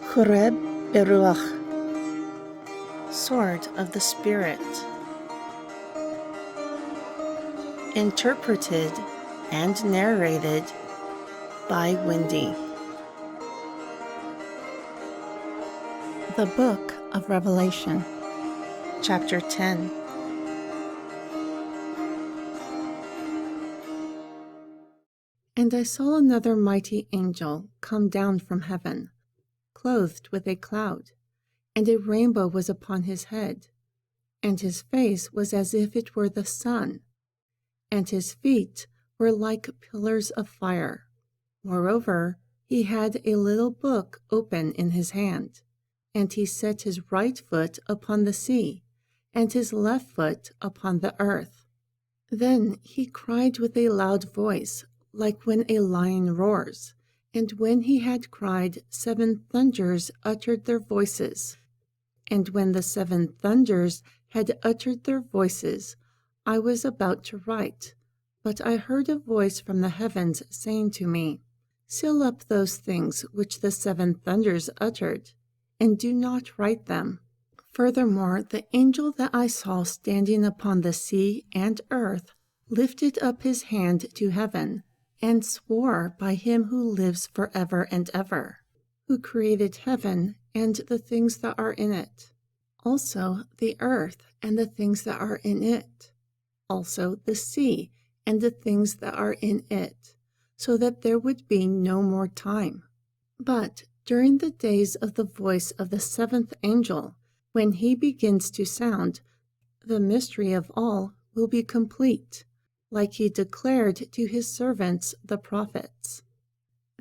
Choreb Beruach, Sword of the Spirit. Interpreted and narrated by Wendy. The Book of Revelation, Chapter 10. And I saw another mighty angel come down from heaven, clothed with a cloud, and a rainbow was upon his head, and his face was as if it were the sun, and his feet were like pillars of fire. Moreover, he had a little book open in his hand, and he set his right foot upon the sea, and his left foot upon the earth. Then he cried with a loud voice, like when a lion roars. And when he had cried, 7 thunders uttered their voices. And when the 7 thunders had uttered their voices, I was about to write. But I heard a voice from the heavens saying to me, Seal up those things which the 7 thunders uttered, and do not write them. Furthermore, the angel that I saw standing upon the sea and earth lifted up his hand to heaven, and swore by him who lives forever and ever, who created heaven and the things that are in it, also the earth and the things that are in it, also the sea and the things that are in it, so that there would be no more time. But during the days of the voice of the 7th angel, when he begins to sound, the mystery of all will be complete, like he declared to his servants the prophets.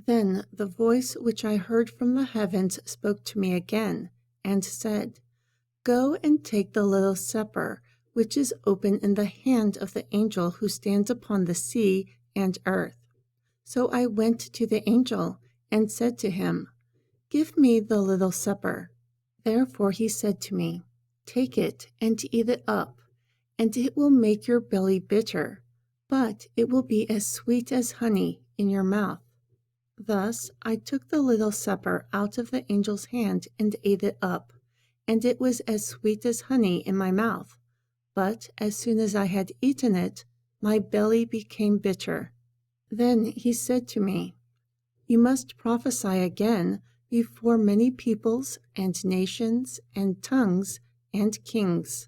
Then the voice which I heard from the heavens spoke to me again, and said, Go and take the little scepter which is open in the hand of the angel who stands upon the sea and earth. So I went to the angel, and said to him, Give me the little scepter. Therefore he said to me, Take it and eat it up, and it will make your belly bitter, but it will be as sweet as honey in your mouth. Thus I took the little scepter out of the angel's hand and ate it up, and it was as sweet as honey in my mouth. But as soon as I had eaten it, my belly became bitter. Then he said to me, You must prophesy again before many peoples and nations and tongues and kings.